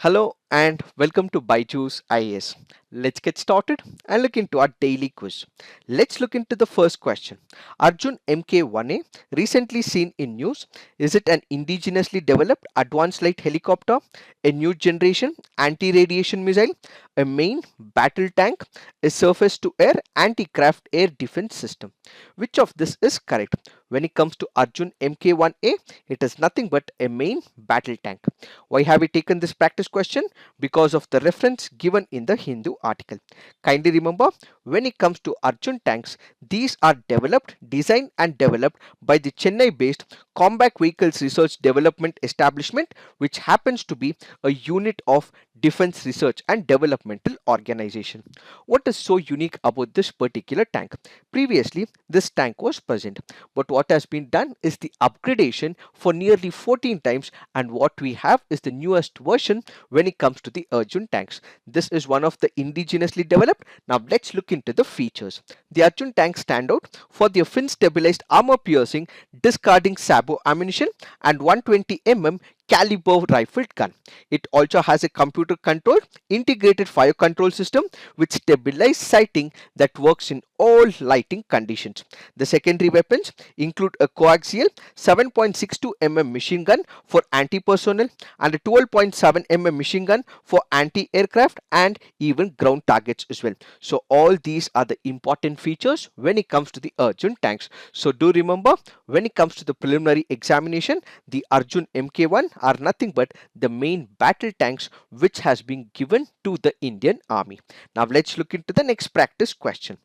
Hello and welcome to Byju's IAS. Let's get started and look into our daily quiz. Let's look into the first question. Arjun Mk1A, recently seen in news, is it an indigenously developed advanced light helicopter, a new generation anti-radiation missile, a main battle tank, a surface-to-air anti-craft air defense system? Which of this is correct? When it comes to Arjun Mk1A, it is nothing but a main battle tank. Why have we taken this practice question? Because of the reference given in the Hindu article. Kindly remember, when it comes to Arjun tanks, these are developed, designed and developed by the Chennai based Combat Vehicles Research Development Establishment, which happens to be a unit of Defense Research and Developmental Organization. What is so unique about this particular tank? Previously, this tank was present, but what has been done is the upgradation for nearly 14 times, and what we have is the newest version when it comes to the Arjun tanks. This is one of the indigenously developed. Now let's look into the features. The Arjun tanks stand out for their fin stabilized armor piercing discarding sabot ammunition and 120 caliber rifled gun. It also has a computer controlled integrated fire control system with stabilized sighting that works in all lighting conditions. The secondary weapons include a coaxial 7.62 machine gun for anti-personnel and a 12.7 machine gun for anti-aircraft and even ground targets as well. So all these are the important features when it comes to the Arjun tanks. So do remember, when it comes to the preliminary examination, the Arjun Mk1 are nothing but the main battle tanks which has been given to the Indian Army. Now let's look into the next practice question.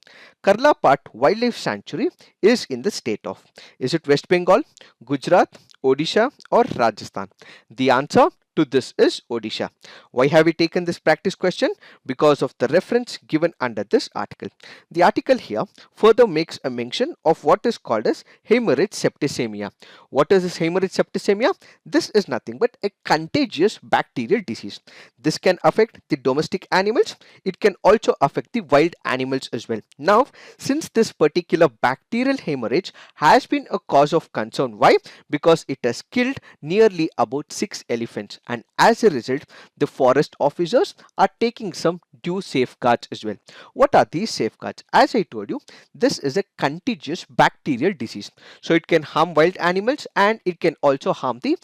Karlapat Wildlife Sanctuary is in the state of, is it West Bengal, Gujarat, Odisha or Rajasthan? The answer to this is Odisha. Why have we taken this practice question? Because of the reference given under this article. The article here further makes a mention of what is called as hemorrhage septicemia. What is this hemorrhage septicemia? This is nothing but a contagious bacterial disease. This can affect the domestic animals. It can also affect the wild animals as well. Now, since this particular bacterial hemorrhage has been a cause of concern, why? Because it has killed nearly about 6 elephants, and as a result the forest officers are taking some due safeguards as well. What are these safeguards? As I told you, this is a contagious bacterial disease, so it can harm wild animals and it can also harm the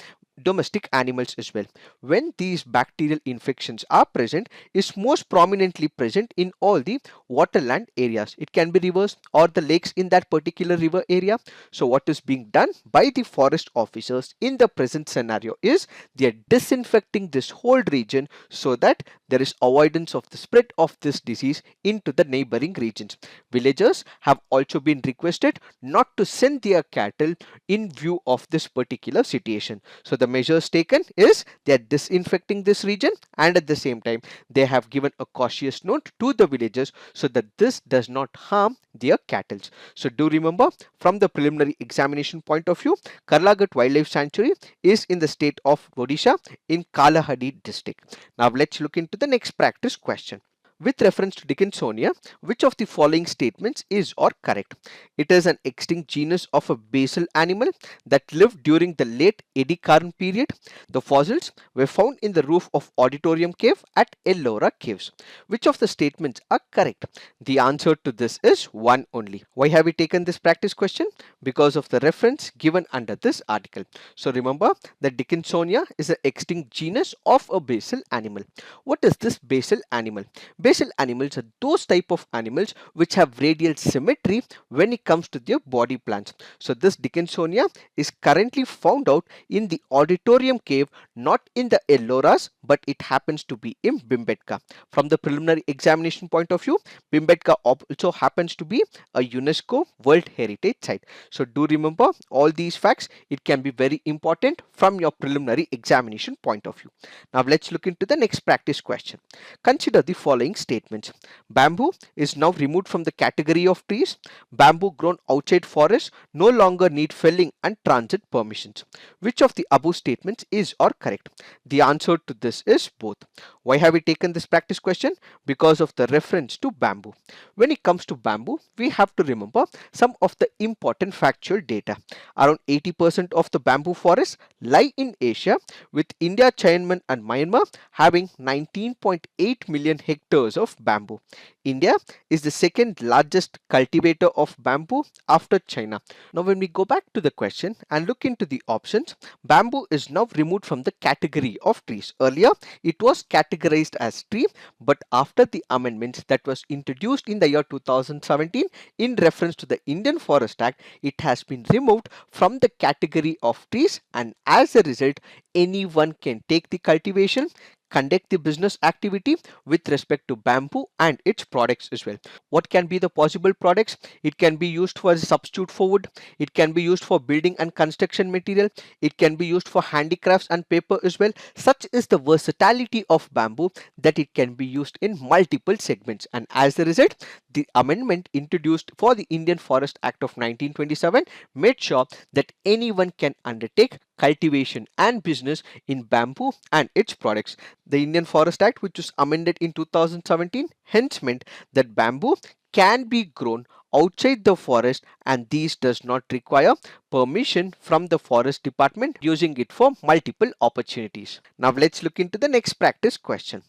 domestic animals as well. When these bacterial infections are present, is most prominently present in all the waterland areas. It can be rivers or the lakes in that particular river area. So what is being done by the forest officers in the present scenario is they are disinfecting this whole region so that there is avoidance of the spread of this disease into the neighboring regions. Villagers have also been requested not to send their cattle in view of this particular situation. So the measures taken is they are disinfecting this region, and at the same time they have given a cautious note to the villagers so that this does not harm their cattle. So do remember, from the preliminary examination point of view, Karlagat Wildlife Sanctuary is in the state of Odisha in Kalahadi district. Now let's look into the next practice question. With reference to Dickinsonia, which of the following statements is or correct? It is an extinct genus of a basal animal that lived during the late Ediacaran period. The fossils were found in the roof of Auditorium Cave at Ellora Caves. Which of the statements are correct? The answer to this is one only. Why have we taken this practice question? Because of the reference given under this article. So remember that Dickinsonia is an extinct genus of a basal animal. What is this basal animal? Basal animals are those type of animals which have radial symmetry when it comes to their body plans. So this Dickinsonia is currently found out in the Auditorium Cave, not in the Elloras, but it happens to be in Bhimbetka. From the preliminary examination point of view, Bhimbetka also happens to be a UNESCO World Heritage Site. So do remember all these facts. It can be very important from your preliminary examination point of view. Now let's look into the next practice question. Consider the following statements. Bamboo is now removed from the category of trees. Bamboo grown outside forests no longer need felling and transit permissions. Which of the above statements is or correct? The answer to this this is both. Why have we taken this practice question? Because of the reference to bamboo. When it comes to bamboo, we have to remember some of the important factual data. Around 80% of the bamboo forests lie in Asia, with India, China and Myanmar having 19.8 million hectares of bamboo. India is the second largest cultivator of bamboo after China. Now when we go back to the question and look into the options, bamboo is now removed from the category of trees. Earlier it was categorized as tree, but after the amendments that was introduced in the year 2017 in reference to the Indian Forest Act, it has been removed from the category of trees, and as a result anyone can take the cultivation, conduct the business activity with respect to bamboo and its products as well. What can be the possible products? It can be used for as a substitute for wood, it can be used for building and construction material, it can be used for handicrafts and paper as well. Such is the versatility of bamboo that it can be used in multiple segments, and as a result the amendment introduced for the Indian Forest Act of 1927 made sure that anyone can undertake cultivation and business in bamboo and its products. The Indian Forest Act, which was amended in 2017, hence meant that bamboo can be grown outside the forest, and these does not require permission from the forest department, using it for multiple opportunities. Now let's look into the next practice question.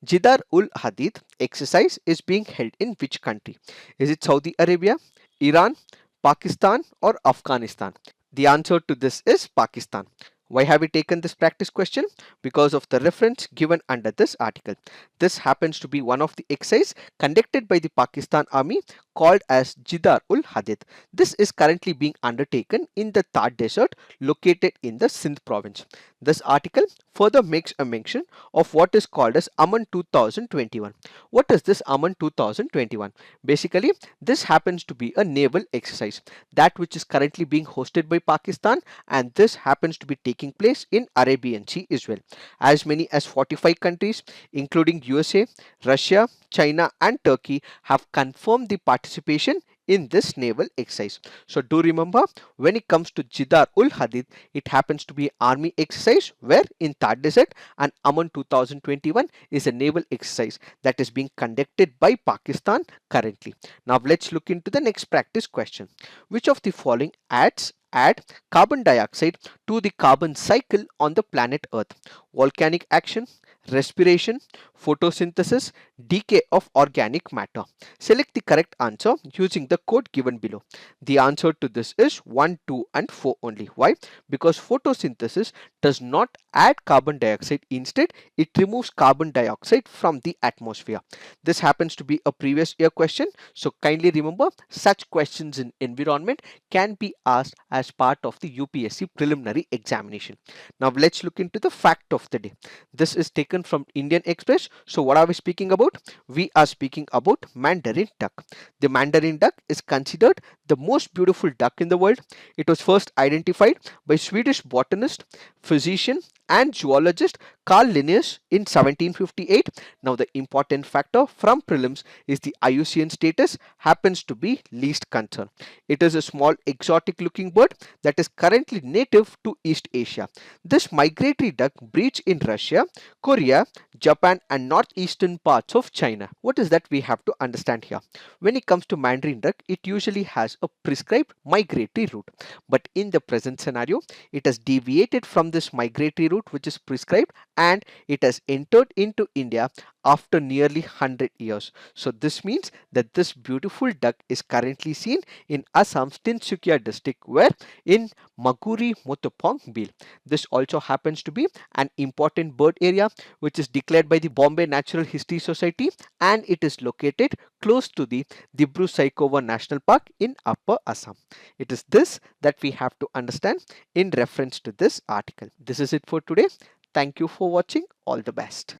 Jidar ul Hadith exercise is being held in which country? Is it Saudi Arabia, Iran, Pakistan or Afghanistan? The answer to this is Pakistan. Why have we taken this practice question? Because of the reference given under this article. This happens to be one of the exercise conducted by the Pakistan Army called as Jidar ul Hadith. This is currently being undertaken in the Thar Desert located in the Sindh province. This article further makes a mention of what is called as Aman 2021. What is this Aman 2021? Basically, this happens to be a naval exercise, that which is currently being hosted by Pakistan, and this happens to be taking place in Arabian Sea as well. As many as 45 countries including USA, Russia, China and Turkey have confirmed the participation in this naval exercise. So do remember, when it comes to Jidar ul Hadith, it happens to be army exercise, where in Thar Desert, and Aman 2021 is a naval exercise that is being conducted by Pakistan currently. Now let's look into the next practice question. Which of the following add carbon dioxide to the carbon cycle on the planet Earth? Volcanic action, respiration, photosynthesis, decay of organic matter. Select the correct answer using the code given below. The answer to this is 1, 2 and 4 only. Why? Because photosynthesis does not add carbon dioxide. Instead, it removes carbon dioxide from the atmosphere. This happens to be a previous year question, so kindly remember, such questions in environment can be asked as part of the UPSC preliminary examination. Now let's look into the fact of the day. This is taken from Indian Express. So what are we speaking about? We are speaking about Mandarin duck. The Mandarin duck is considered the most beautiful duck in the world. It was first identified by Swedish botanist, physician and zoologist Carl Linnaeus in 1758. Now the important factor from prelims is the IUCN status happens to be least concern. It is a small exotic looking bird that is currently native to East Asia. This migratory duck breeds in Russia, Korea, Japan and northeastern parts of China. What is that we have to understand here? When it comes to Mandarin duck, it usually has a prescribed migratory route, but in the present scenario it has deviated from this migratory route which is prescribed, and it has entered into India after nearly 100 years. So this means that this beautiful duck is currently seen in Assam's Tinsukia district, where in Maguri Motopong Bill. This also happens to be an important bird area which is declared by the Bombay Natural History Society, and it is located close to the Dibru Saikova National Park in Upper Assam. It is this that we have to understand in reference to this article. This is it for today. Thank you for watching. All the best.